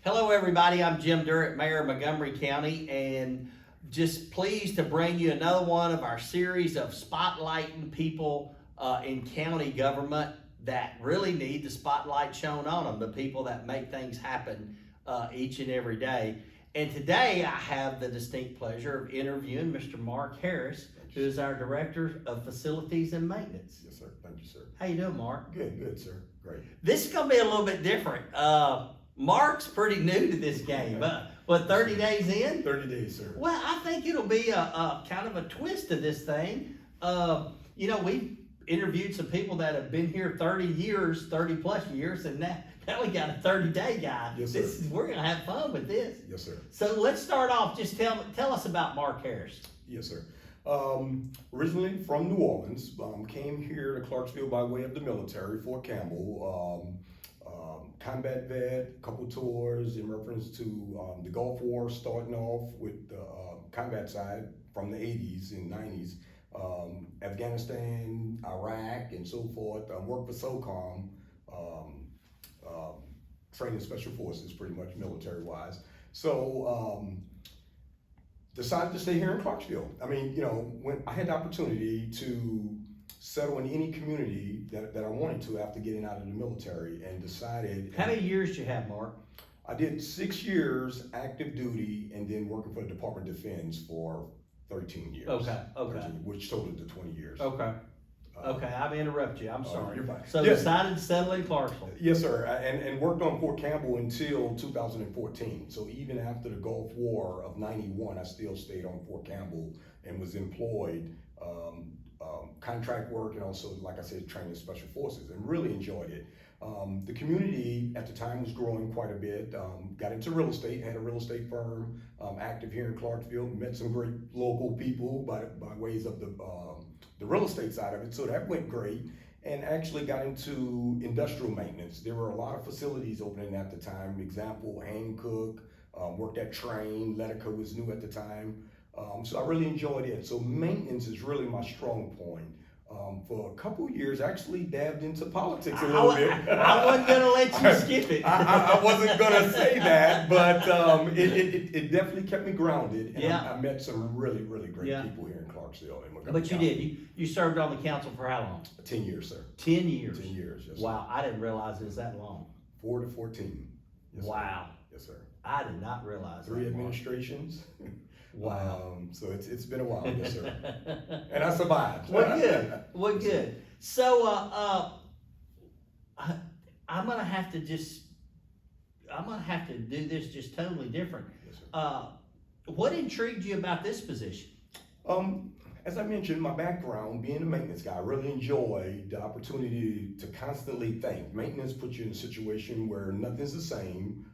Hello, everybody. I'm Jim Durrett, Mayor of Montgomery County, and just pleased to bring you another one of our series of spotlighting people in county government that really need the spotlight shown on them, the people that make things happen each and every day. And today I have the distinct pleasure of interviewing Mr. Marc Harris, who is our Director of Facilities and Maintenance. Yes, sir. Thank you, sir. How you doing, Marc? Good, sir. Great. This is going to be a little bit different. Marc's pretty new to this game. What, 30 days in? 30 days, sir. Well, I think it'll be a kind of a twist to this thing. We've interviewed some people that have been here 30 plus years, and now we got a 30-day guy. Yes, sir. We're going to have fun with this. Yes, sir. So let's start off. Just tell us about Marc Harris. Yes, sir. Originally from New Orleans, came here to Clarksville by way of the military, Fort Campbell. Combat vet, couple tours in reference to the Gulf War, starting off with the combat side from the 80s and 90s, Afghanistan, Iraq, and so forth. Worked for SOCOM, training special forces, pretty much military-wise. So decided to stay here in Clarksville. I mean, when I had the opportunity to settle in any community that I wanted to after getting out of the military, and decided. How many years did you have, Marc? I did 6 years active duty and then working for the Department of Defense for 13 years. Okay. 13, which totaled to 20 years. Okay. I've interrupted you. I'm sorry. You're fine. So Yes. decided to settle in Clarksville. Yes, sir, and worked on Fort Campbell until 2014. So even after the Gulf War of '91, I still stayed on Fort Campbell and was employed, contract work, and also, like I said, training special forces, and really enjoyed it. The community at the time was growing quite a bit. Got into real estate, had a real estate firm active here in Clarksville. Met some great local people by ways of the real estate side of it, so that went great. And actually got into industrial maintenance. There were a lot of facilities opening at the time. Example, Hancock, worked at Train, Ledica was new at the time. So I really enjoyed it. So maintenance is really my strong point. For a couple years, actually dabbed into politics a little bit. I wasn't gonna let you skip it. I wasn't gonna say that, but it definitely kept me grounded. And Yeah. I met some really great people here in Clarksville and Montgomery But you County. did. You served on the council for how long? 10 years, sir. 10 years. 10 years, yes. Wow, I didn't realize it was that long. 4 to 14. Yes, Wow. Sir. Yes, sir. I did not realize 3 that. administrations. Wow. So it's been a while, yes, sir. And I survived. Well, good. Well, good. So, I'm gonna have to do this just totally different. Yes, sir. What intrigued you about this position? As I mentioned, my background, being a maintenance guy, I really enjoy the opportunity to constantly think. Maintenance puts you in a situation where nothing's the same.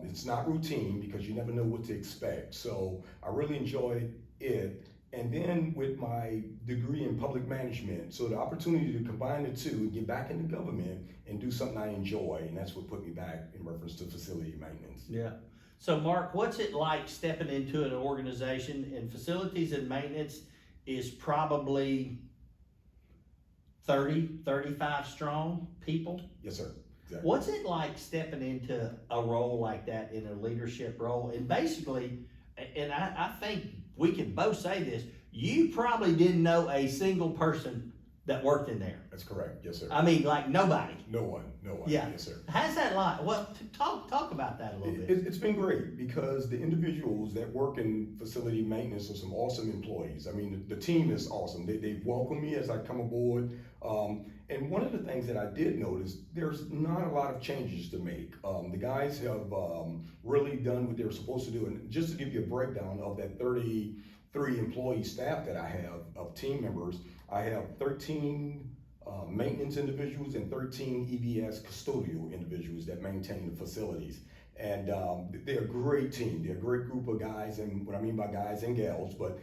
It's not routine because you never know what to expect. So I really enjoyed it. And then with my degree in public management, so the opportunity to combine the two and get back into government and do something I enjoy, and that's what put me back in reference to facility maintenance. Yeah. So, Marc, what's it like stepping into an organization in facilities and maintenance is probably 30, 35 strong people? Yes, sir. Exactly. What's it like stepping into a role like that, in a leadership role? And basically, and I think we can both say this, you probably didn't know a single person that worked in there. That's correct. Yes, sir. I mean, like nobody. No one. Yeah. Yes, sir. How's that like? Well, talk about that a little bit. It's been great because the individuals that work in facility maintenance are some awesome employees. I mean, the team is awesome. They've welcomed me as I come aboard. And one of the things that I did notice, there's not a lot of changes to make. The guys have really done what they were supposed to do. And just to give you a breakdown of that 33 employee staff that I have of team members, I have 13 maintenance individuals and 13 EVS custodial individuals that maintain the facilities. And they're a great team. They're a great group of guys, and what I mean by guys and gals, but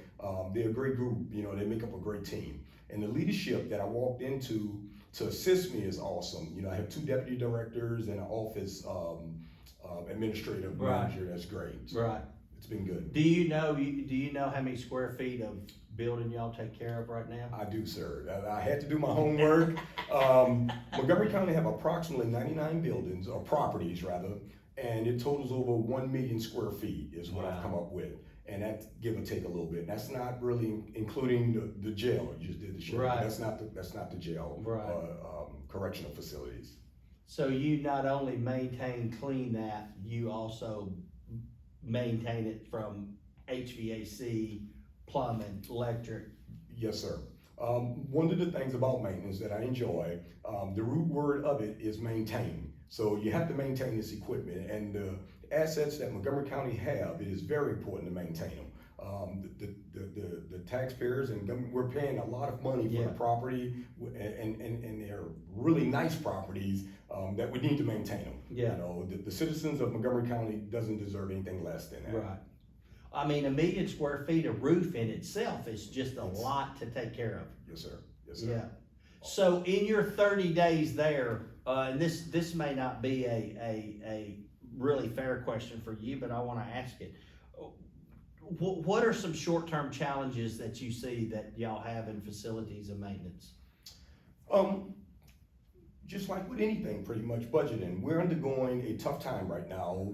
they're a great group. They make up a great team. And the leadership that I walked into to assist me is awesome. I have 2 deputy directors and an office administrative manager. That's great. So Right. It's been good. Do you know how many square feet of building y'all take care of right now? I do, sir. I had to do my homework. Montgomery County have approximately 99 buildings, or properties rather, and it totals over 1 million square feet is what I've Wow. come up with. And that's give or take a little bit. That's not really including the jail. You just did the sheriff. Right. That's not the jail. Right. Correctional facilities. So you not only maintain, clean that, you also maintain it from HVAC, plumbing, electric. Yes, sir. One of the things about maintenance that I enjoy, the root word of it is maintain. So you have to maintain this equipment, and the assets that Montgomery County have, it is very important to maintain them. The taxpayers and government, we're paying a lot of money for Yeah. the property, and they're really nice properties that we need to maintain them. Yeah. You know, the citizens of Montgomery County doesn't deserve anything less than that. Right. I mean, 1 million square feet of roof in itself is just a lot to take care of. Yes, sir. Yes, sir. Yeah. So in your 30 days there, and this may not be a really fair question for you, but I want to ask it. What are some short-term challenges that you see that y'all have in facilities and maintenance? Just like with anything, pretty much budgeting, we're undergoing a tough time right now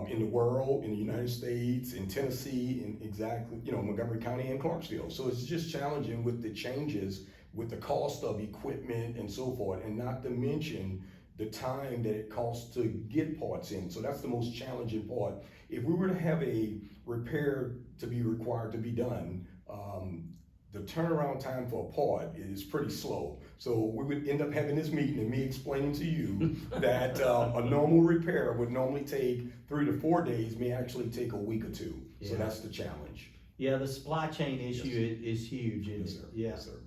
in the world, in the United States, in Tennessee, in exactly, Montgomery County and Clarksville. So it's just challenging with the changes, with the cost of equipment and so forth, and not to mention the time that it costs to get parts in. So that's the most challenging part. If we were to have a repair to be required to be done, the turnaround time for a part is pretty slow. So we would end up having this meeting and me explaining to you that a normal repair would normally take 3 to 4 days, may actually take a week or two. So Yeah. that's the challenge. Yeah, the supply chain issue is huge, isn't Yes, it? sir. Yeah. Yes, sir.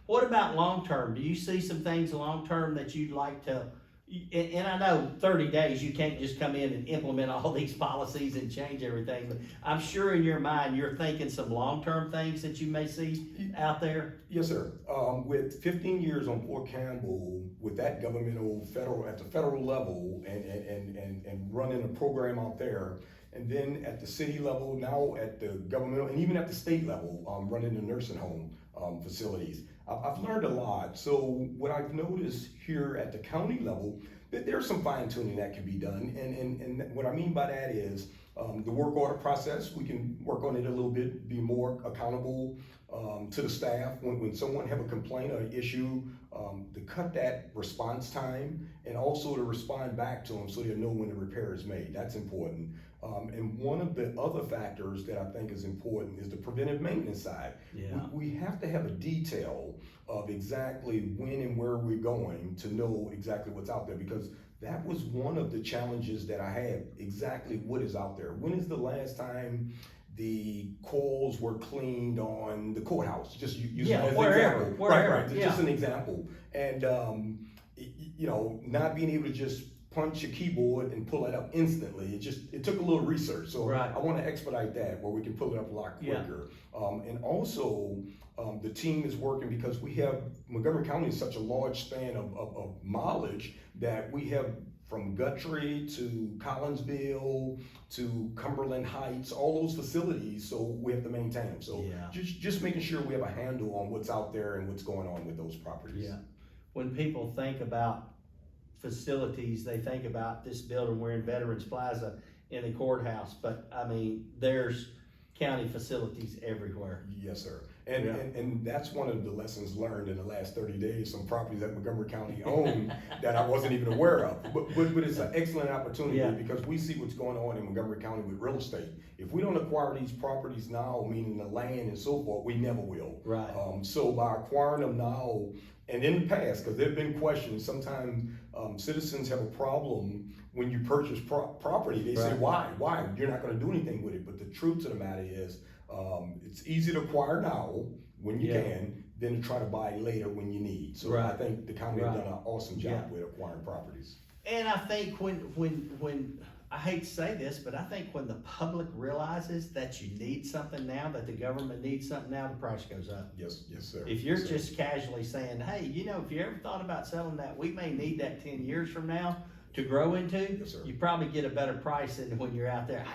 What about long-term? Do you see some things long-term that you'd like to, and I know 30 days, you can't just come in and implement all these policies and change everything, but I'm sure in your mind, you're thinking some long-term things that you may see out there? Yes, sir. With 15 years on Fort Campbell, with that governmental at the federal level and running a program out there, and then at the city level, now at the governmental, and even at the state level, running the nursing home facilities. I've learned a lot. So what I've noticed here at the county level, that there's some fine tuning that can be done. And what I mean by that is the work order process, we can work on it a little bit, be more accountable to the staff when someone have a complaint or an issue, to cut that response time and also to respond back to them so they know when the repair is made. That's important. And one of the other factors that I think is important is the preventive maintenance side. Yeah. We have to have a detail of exactly when and where we're going to know exactly what's out there, because that was one of the challenges that I had, exactly what is out there. When is the last time the coils were cleaned on the courthouse? Just using that as an example. Right. Yeah. Just an example. And, not being able to just punch a keyboard and pull it up instantly. It took a little research. So Right. I want to expedite that where we can pull it up a lot quicker. And also, the team is working because we have, Montgomery County is such a large span of mileage that we have from Guthrie to Collinsville to Cumberland Heights, all those facilities, so we have to maintain them. So Yeah. just making sure we have a handle on what's out there and what's going on with those properties. Yeah. When people think about facilities, they think about this building. We're in Veterans Plaza in the courthouse, but I mean, there's county facilities everywhere. Yes, sir. And that's one of the lessons learned in the last 30 days, some properties that Montgomery County owned that I wasn't even aware of. But it's an excellent opportunity because we see what's going on in Montgomery County with real estate. If we don't acquire these properties now, meaning the land and so forth, we never will. Right. So by acquiring them now, and in the past, because there have been questions, sometimes citizens have a problem when you purchase property. They say, why? You're not going to do anything with it. But the truth of the matter is, it's easy to acquire now when you can, than to try to buy later when you need. So I think the county has done an awesome job with acquiring properties. And I think when I hate to say this, but I think when the public realizes that you need something now, that the government needs something now, the price goes up. Yes, sir. If you're just casually saying, hey, if you ever thought about selling that, we may need that 10 years from now to grow into, you probably get a better price than when you're out there.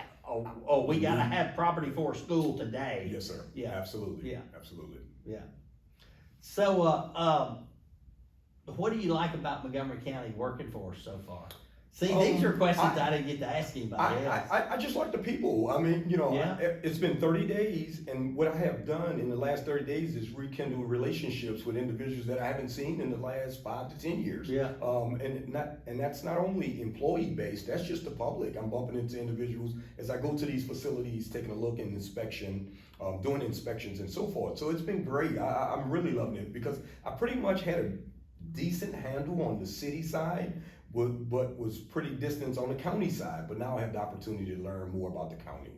We gotta have property for a school today. Yes, sir. Yeah. Absolutely. Yeah. Absolutely. Yeah. So, what do you like about Montgomery County working for us so far? See, these are questions I didn't get to ask anybody else. I just like the people. I mean, you know, Yeah. it's been 30 days, and what I have done in the last 30 days is rekindle relationships with individuals that I haven't seen in the last 5 to 10 years. Yeah. And that's not only employee based, that's just the public. I'm bumping into individuals as I go to these facilities, taking a look and doing inspections and so forth. So it's been great. I'm really loving it because I pretty much had a decent handle on the city side, but was pretty distant on the county side. But now I have the opportunity to learn more about the county.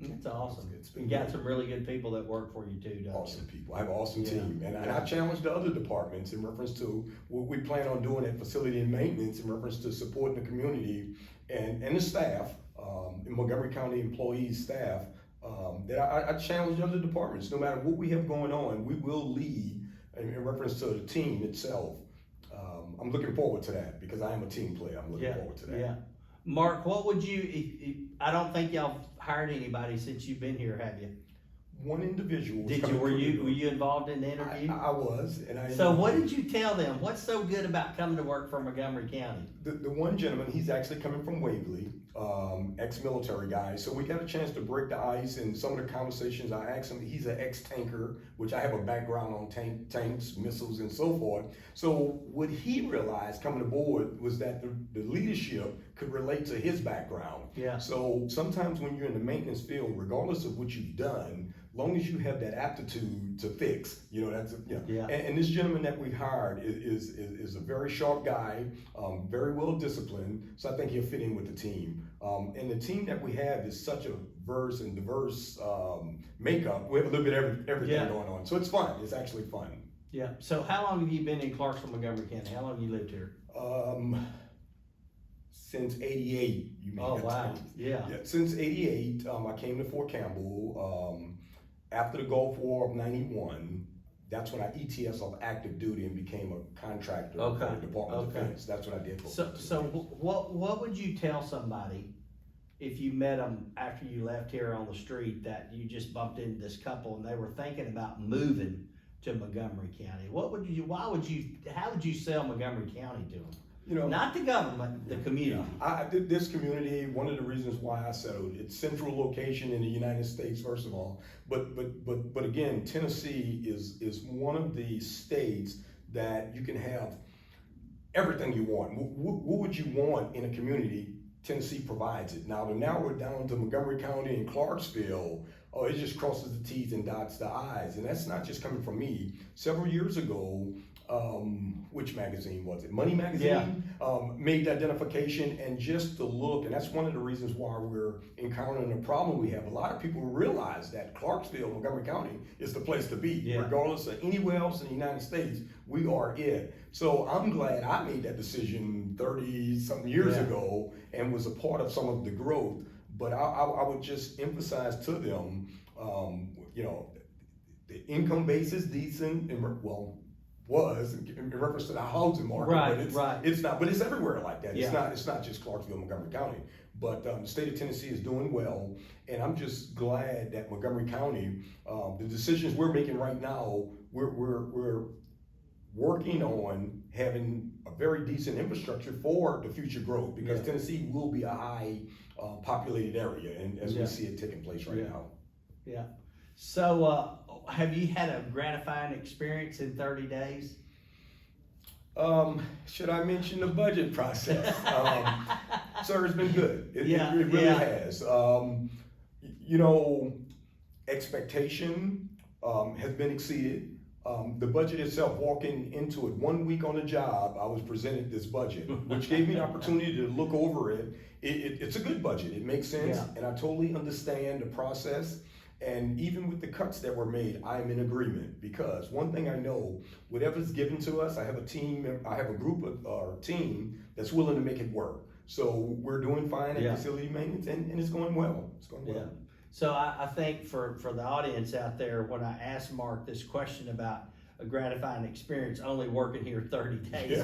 That's awesome. It's been You got good. some really good people that work for you too, don't Awesome people. I have an awesome Yeah. team. And I challenge the other departments in reference to what we plan on doing at facility and maintenance in reference to supporting the community and the staff, in Montgomery County employees, staff, that I challenge other departments. No matter what we have going on, we will lead in reference to the team itself. I'm looking forward to that because I am a team player. I'm looking forward to that. Yeah. Marc, what would you, I don't think y'all hired anybody since you've been here, have you? One individual. was Did you, coming were through the you, door. were you involved in the interview? I was, and I. So what did you tell them? What's so good about coming to work for Montgomery County? The one gentleman, he's actually coming from Waverly, ex-military guy. So we got a chance to break the ice, and some of the conversations I asked him, he's an ex-tanker, which I have a background on tanks, missiles, and so forth. So what he realized coming aboard was that the leadership could relate to his background. Yeah. So sometimes when you're in the maintenance field, regardless of what you've done, long as you have that aptitude to fix, that's, Yeah. And this gentleman that we hired is a very sharp guy, very well disciplined, so I think he'll fit in with the team. And the team that we have is such a diverse makeup. We have a little bit of everything going on, so it's fun. It's actually fun. Yeah. So how long have you been in Clarksville, Montgomery County? How long have you lived here? Since '88. Oh, wow. Yeah. Since '88, I came to Fort Campbell. After the Gulf War of '91, that's when I ETS off active duty and became a contractor for the Department of Defense. That's what I did. So what would you tell somebody if you met them after you left here on the street that you just bumped into this couple and they were thinking about moving to Montgomery County? How would you sell Montgomery County to them? Not the government, the community. This community, one of the reasons why I settled, it's central location in the United States, first of all, but again, Tennessee is one of the states that you can have everything you want. What would you want in a community? Tennessee provides it. Now, to narrow it down to Montgomery County and Clarksville, it just crosses the T's and dots the I's, and that's not just coming from me. Several years ago, which magazine was it? Money Magazine made the identification, and just the look, and that's one of the reasons why we're encountering the problem we have. A lot of people realize that Clarksville, Montgomery County is the place to be, regardless of anywhere else in the United States. We are it. So I'm glad I made that decision 30-something years ago and was a part of some of the growth. But I would just emphasize to them, the income base is decent, and was in reference to the housing market, but it's not. But it's everywhere like that. It's not just Clarksville, Montgomery County. But the state of Tennessee is doing well, and I'm just glad that Montgomery County, the decisions we're making right now, we're working on having a very decent infrastructure for the future growth, because Tennessee will be a high populated area, and as we see it taking place right now. Yeah. So have you had a gratifying experience in 30 days? Should I mention the budget process? Sir, it's been good. It really has. Expectation has been exceeded. The budget itself, walking into it 1 week on the job, I was presented this budget, which gave me the opportunity to look over it. It's a good budget. It makes sense, and I totally understand the process. And even with the cuts that were made, I am in agreement, because one thing I know, whatever's given to us, I have a group of our team that's willing to make it work. So we're doing fine at facility maintenance, and it's going well. It's going well. So I think for the audience out there, when I asked Marc this question about a gratifying experience only working here 30 days,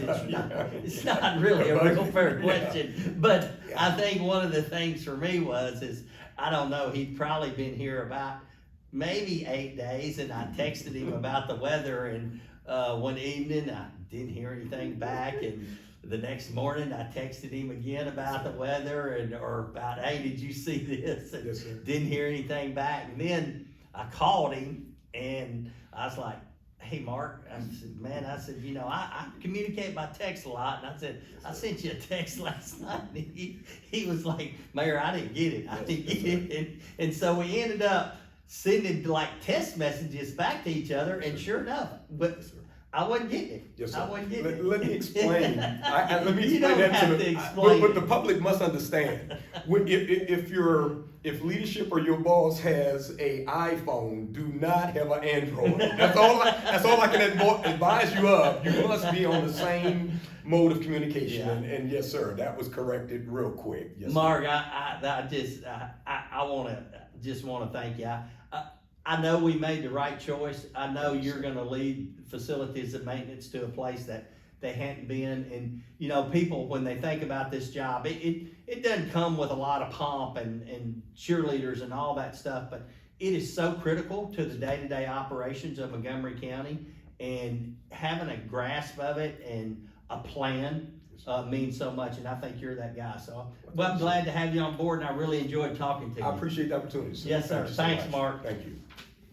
it's not really a real fair question. But I think one of the things for me is, I don't know, he'd probably been here about maybe 8 days, and I texted him about the weather, and one evening I didn't hear anything back, and the next morning I texted him again about the weather or about, hey, did you see this? And Yes, sir. didn't hear anything back. And then I called him and I was like, hey, Mark, I said, man, I communicate by text a lot. And I said, I sent you a text last night. And he was like, Mayor, I didn't get it. I didn't get it. And so we ended up sending like test messages back to each other. And sure enough, but I wasn't getting it. Yes, sir. I wasn't getting it. Let me explain. Let me You explain don't that have to explain but it. the public must understand. If leadership or your boss has a iPhone, do not have an Android. That's all I can advise you of. You must be on the same mode of communication. Yeah. And yes, sir, that was corrected real quick. Yes, Mark, I just want to thank you. I know we made the right choice. I know you're going to lead facilities and maintenance to a place that they hadn't been. And, you know, people, when they think about this job, it doesn't come with a lot of pomp and cheerleaders and all that stuff, but it is so critical to the day-to-day operations of Montgomery County, and having a grasp of it and a plan means so much, and I think you're that guy. So I'm glad to have you on board, and I really enjoyed talking to you. I appreciate the opportunity, sir. Yes, sir. Thank you so Thanks, much. Mark. Thank you.